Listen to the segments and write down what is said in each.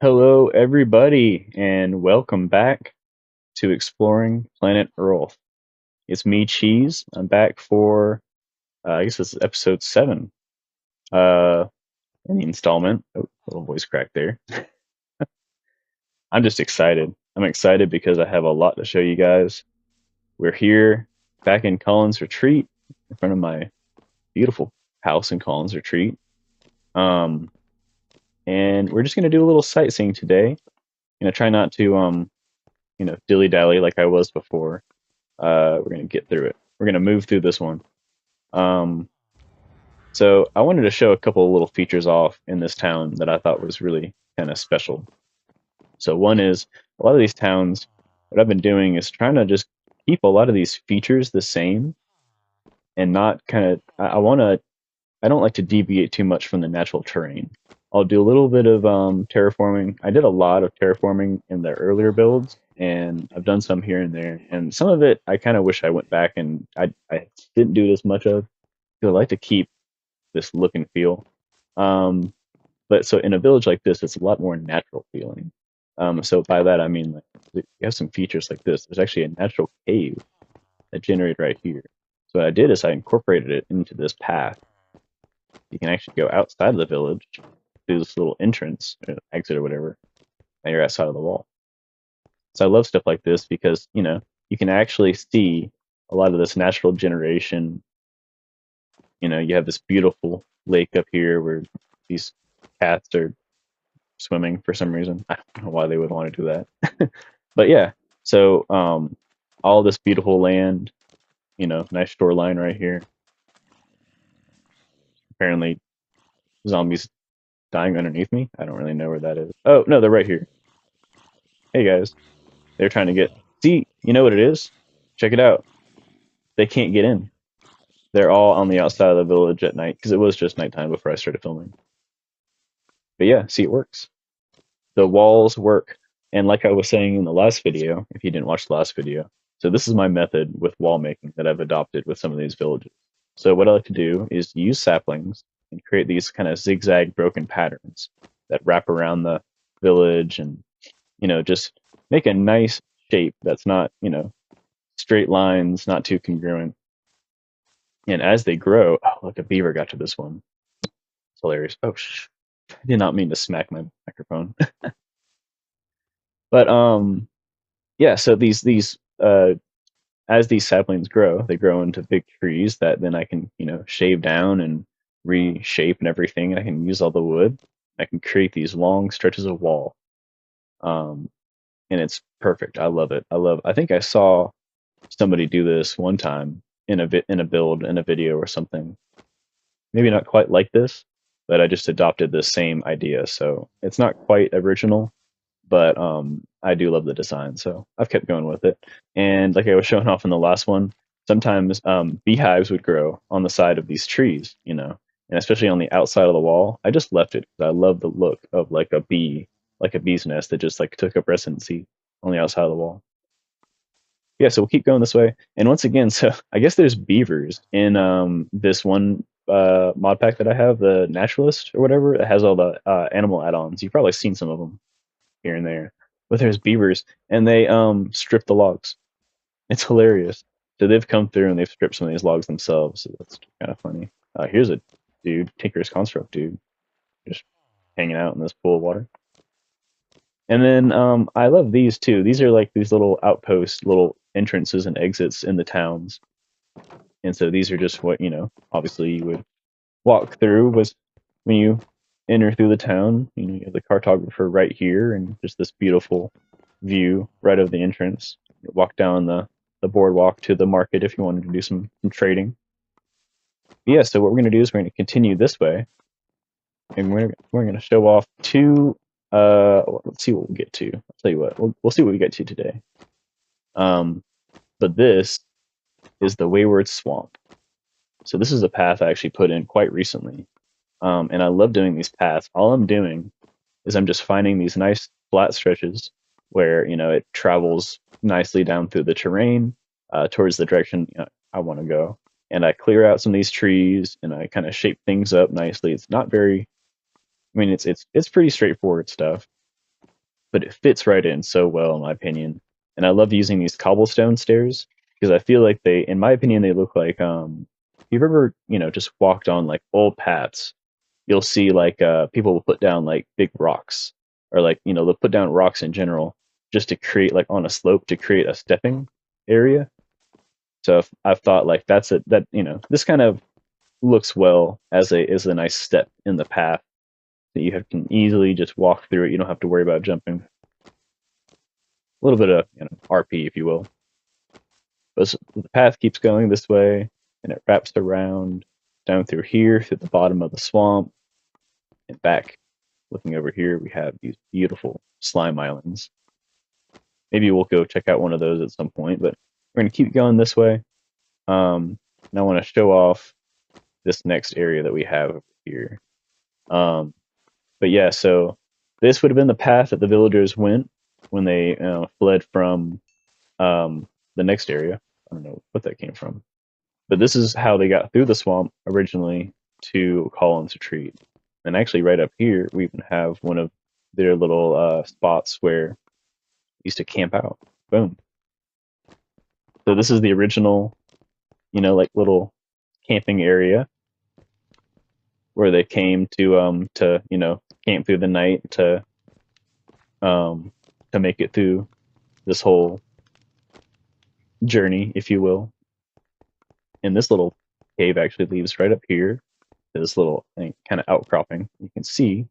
Hello, everybody, and welcome back to Exploring Planet Earth. It's me, Cheese. I'm back for, I guess this is episode 7 uh, in the installment. Oh, little voice crack there. I'm just excited. I'm excited because I have a lot to show you guys. We're here back in Collins Retreat in front of my beautiful house in Collins Retreat. Um, and we're just going to do a little sightseeing today. Try not to, dilly dally like I was before. We're gonna get through it. We're gonna move through this one. Um, so I wanted to show a couple of little features off in this town that I thought was really kind of special. So one is a lot of these towns. What I've been doing is trying to just keep a lot of these features the same and not kind of. I want to. I don't like to deviate too much from the natural terrain. I'll do a little bit of terraforming. I did a lot of terraforming in the earlier builds, and I've done some here and there. And some of it, I kind of wish I went back and I didn't do it as much of, because I like to keep this look and feel. Um, but so in a village like this, it's a lot more natural feeling. So by that I mean like you have some features like this. There's actually a natural cave that generated right here. So what I did is I incorporated it into this path. You can actually go outside of the village through this little entrance, exit or whatever, and you're outside of the wall. So I love stuff like this because, you can actually see a lot of this natural generation. You have this beautiful lake up here where these cats are swimming for some reason. I don't know why they would want to do that. But yeah, so all this beautiful land, nice shoreline right here. Apparently, zombies dying underneath me. I don't really know where that is. Oh, no, they're right here. Hey guys. They're trying to get. See, you know what it is? Check it out. They can't get in. They're all on the outside of the village at night because it was just nighttime before I started filming. But yeah, see, it works. The walls work. And like I was saying in the last video, if you didn't watch the last video, so this is my method with wall making that I've adopted with some of these villages. So what I like to do is use saplings and create these kind of zigzag broken patterns that wrap around the village and, just make a nice shape that's not, straight lines, not too congruent. And as they grow, oh, look, a beaver got to this one. It's hilarious. Oh, I did not mean to smack my microphone. But yeah. So these as these saplings grow, they grow into big trees that then I can shave down and reshape and everything. I can use all the wood. I can create these long stretches of wall. Um, and it's perfect. I love it. I think I saw somebody do this one time in a build in a video or something. Maybe not quite like this, but I just adopted the same idea. So it's not quite original, but I do love the design. So I've kept going with it. And like I was showing off in the last one, sometimes beehives would grow on the side of these trees, and especially on the outside of the wall. I just left it because I love the look of like a bee's nest that just like took up residency on the outside of the wall. Yeah, so we'll keep going this way. And once again, so I guess there's beavers in this one mod pack that I have, the Naturalist or whatever. It has all the animal add-ons. You've probably seen some of them here and there. But there's beavers, and they strip the logs. It's hilarious. So they've come through and they've stripped some of these logs themselves. So that's kind of funny. Here's a dude, Tinker's Construct dude, just hanging out in this pool of water. And then I love these too. These are like these little outposts, little entrances and exits in the towns. And so these are just what, obviously you would walk through was when you enter through the town. You have the cartographer right here and just this beautiful view right of the entrance. You walk down the boardwalk to the market if you wanted to do some trading. But yeah, so what we're going to do is we're going to continue this way. And we're going to show off two. Let's see what we'll get to. I'll tell you what, we'll see what we get to today. But this is the Wayward Swamp. So this is a path I actually put in quite recently. And I love doing these paths. All I'm doing is I'm just finding these nice flat stretches where, it travels nicely down through the terrain towards the direction I want to go. And I clear out some of these trees and I kind of shape things up nicely. It's not very, I mean, it's pretty straightforward stuff. but it fits right in so well, in my opinion. And I love using these cobblestone stairs because I feel like they, in my opinion, they look like if you've ever just walked on like old paths, you'll see like people will put down like big rocks or like they'll put down rocks in general just to create like on a slope to create a stepping area. So I've thought like that's it that this kind of looks well as a nice step in the path that can easily just walk through it. You don't have to worry about jumping. A little bit of RP, if you will. But so the path keeps going this way, and it wraps around down through here, through the bottom of the swamp, and back. Looking over here, we have these beautiful slime islands. Maybe we'll go check out one of those at some point, but we're going to keep going this way. And I want to show off this next area that we have over here. But yeah, so this would have been the path that the villagers went when they fled from the next area. I don't know what that came from, but this is how they got through the swamp originally to Collins Retreat. And actually, right up here, we even have one of their little spots where they used to camp out. Boom. So this is the original, like little camping area where they came to camp through the night to make it through this whole journey, if you will. And this little cave actually leads right up here to this little kind of outcropping. You can see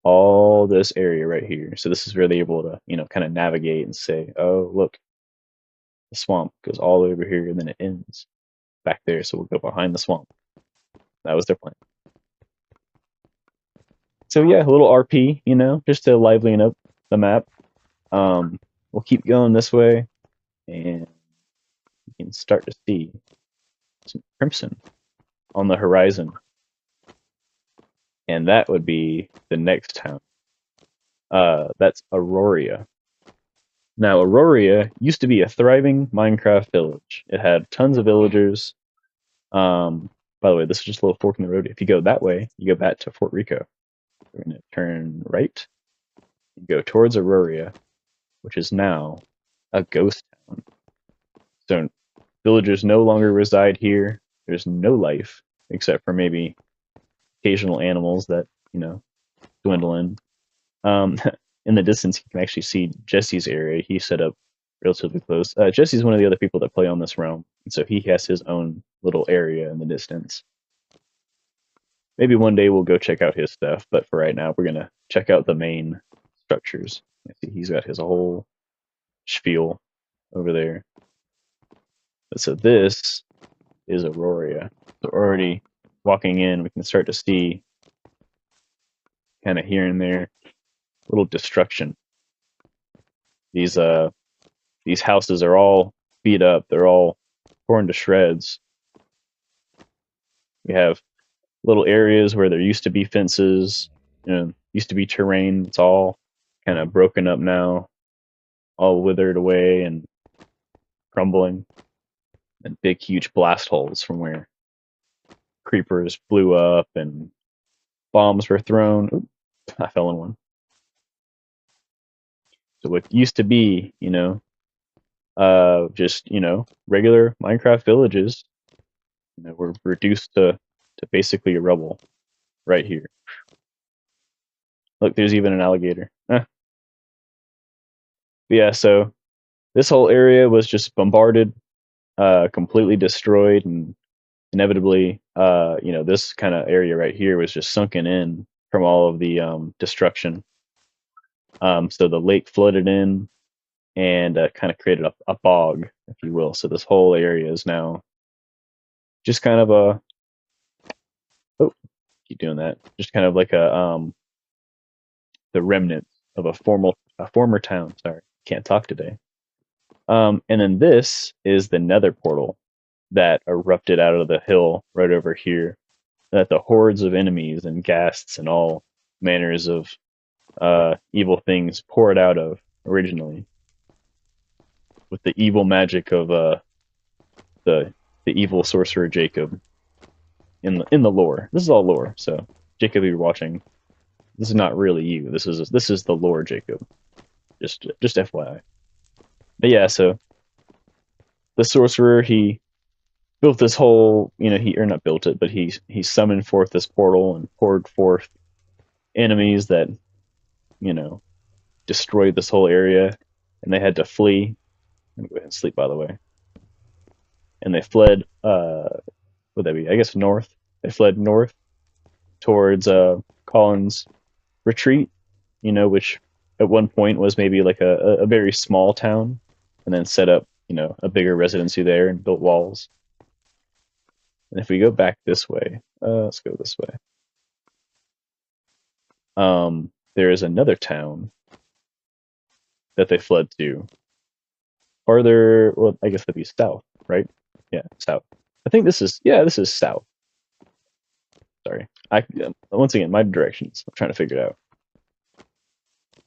all this area right here. So this is where they're able to, kind of navigate and say, oh, look, the swamp goes all over here and then it ends back there. So we'll go behind the swamp. That was their plan. So yeah, a little RP, just to liven up the map. We'll keep going this way, and you can start to see some crimson on the horizon. And that would be the next town. That's Auraria. Now, Auraria used to be a thriving Minecraft village. It had tons of villagers. By the way, this is just a little fork in the road. If you go that way, you go back to Fort Rico. We're going to turn right and go towards Auraria, which is now a ghost town. So villagers no longer reside here. There's no life except for maybe occasional animals that dwindle in. In the distance, you can actually see Jesse's area. He set up relatively close. Jesse's one of the other people that play on this realm, and so he has his own little area in the distance. Maybe one day we'll go check out his stuff, but for right now, we're gonna check out the main structures. See, he's got his whole spiel over there. So this is Auraria. So already walking in, we can start to see kind of here and there little destruction. These houses are all beat up. They're all torn to shreds. We have little areas where there used to be fences, used to be terrain. It's all kind of broken up now, all withered away and crumbling. And big, huge blast holes from where creepers blew up and bombs were thrown. Ooh, I fell in one. So what used to be, just regular Minecraft villages, were reduced to basically a rubble right here. Look, there's even an alligator. Yeah, so this whole area was just bombarded, completely destroyed, and inevitably, this kind of area right here was just sunken in from all of the destruction. So the lake flooded in and kind of created a bog, if you will. So this whole area is now just kind of keep doing that. Just kind of like the remnants of a former town. Sorry, can't talk today. And then this is the Nether portal that erupted out of the hill right over here. That the hordes of enemies and ghasts and all manners of evil things poured out of originally, with the evil magic of the evil sorcerer Jacob in the lore. This is all lore, so Jacob, you're watching. This is not really you. This is the lore Jacob. Just FYI. But yeah, so the sorcerer, he built this whole, he or not built it, but he summoned forth this portal and poured forth enemies that, you know, destroyed this whole area, and they had to flee. Let me go ahead and sleep, by the way. And they fled. Would that be? I guess north. They fled north towards Colin's retreat. Which at one point was maybe like a very small town, and then set up, a bigger residency there and built walls. And if we go back this way, let's go this way. There is another town that they fled to. Farther, well, I guess that'd be south, right? Yeah, south. I think this is south. Sorry. Once again, my directions. I'm trying to figure it out.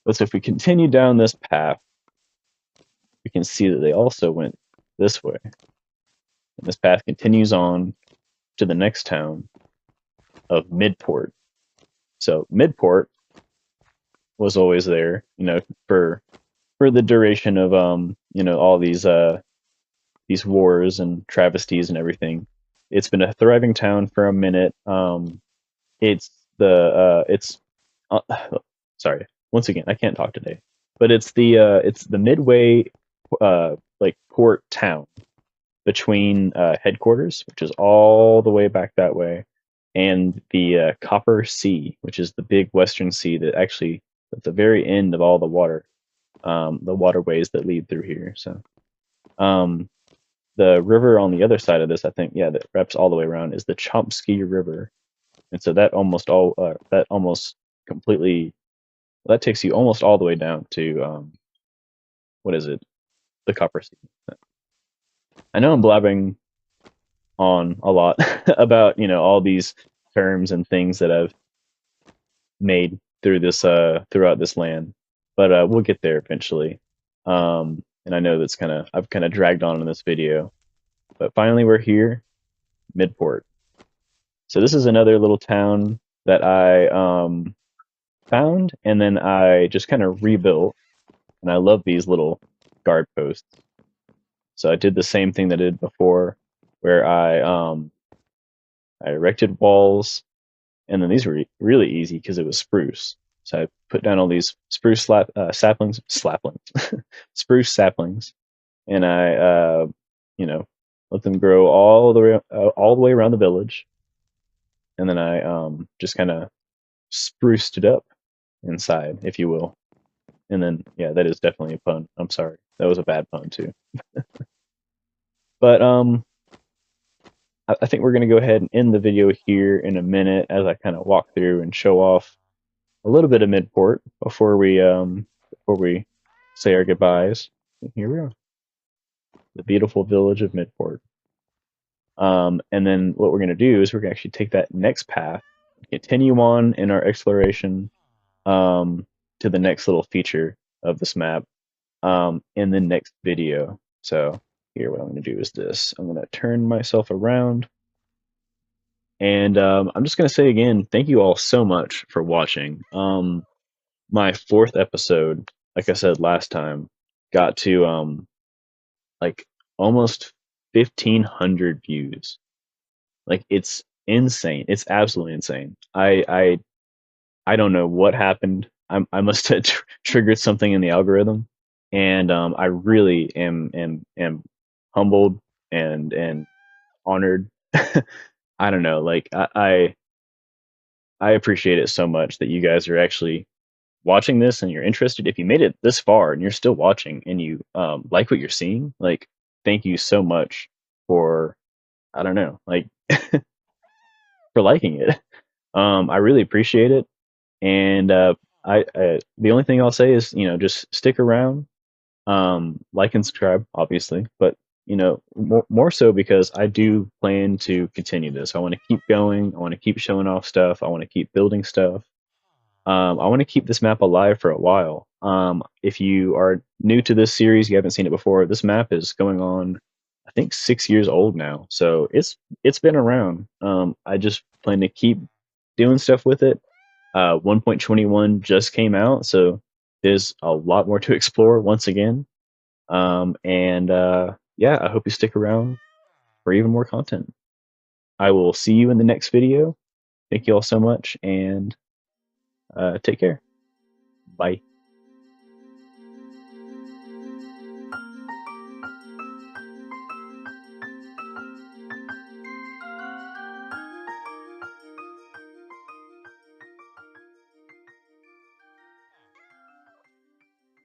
But so if we continue down this path, we can see that they also went this way. And this path continues on to the next town of Midport. So Midport was always there, for the duration of all these wars and travesties and everything. It's been a thriving town for a minute. It's sorry. Once again, I can't talk today. But it's the midway like port town between headquarters, which is all the way back that way, and the Copper Sea, which is the big western sea that actually at the very end of all the waterways that lead through here. So the river on the other side of this, I think, that wraps all the way around, is the Chomsky River, and so that almost completely, that takes you almost all the way down to what is it, the Copper Sea. I know I'm blabbing on a lot about all these terms and things that I've made throughout this land, but we'll get there eventually. And I know I've kind of dragged on in this video, but finally we're here, Midport. So this is another little town that I found, and then I just kind of rebuilt. And I love these little guard posts. So I did the same thing that I did before, where I erected walls, and then these were really easy because it was spruce. So I put down all these spruce saplings, spruce saplings, and I let them grow all the way around the village, and then I just kind of spruced it up inside, if you will. And then that is definitely a pun. I'm sorry, that was a bad pun too. But I think we're gonna go ahead and end the video here in a minute as I kind of walk through and show off a little bit of Midport before we say our goodbyes. And here we are, the beautiful village of Midport. And then what we're gonna do is we're gonna actually take that next path, continue on in our exploration to the next little feature of this map in the next video. So here, what I'm going to do is this. I'm going to turn myself around, and I'm just going to say again, thank you all so much for watching. My 4th episode, like I said last time, got to like almost 1,500 views. Like, it's insane. It's absolutely insane. I don't know what happened. I must have triggered something in the algorithm, and I really am humbled and honored. I don't know, like I appreciate it so much that you guys are actually watching this and you're interested. If you made it this far and you're still watching and you like what you're seeing, like, thank you so much for, I don't know, like for liking it. I really appreciate it. And I the only thing I'll say is, just stick around, like and subscribe, obviously, but more so because I do plan to continue this. I want to keep going. I want to keep showing off stuff. I want to keep building stuff. I want to keep this map alive for a while. If you are new to this series, you haven't seen it before, this map is going on, I think, 6 years old now. So it's been around. I just plan to keep doing stuff with it. 1.21 just came out, so there's a lot more to explore once again. And yeah, I hope you stick around for even more content. I will see you in the next video. Thank you all so much, and take care. Bye.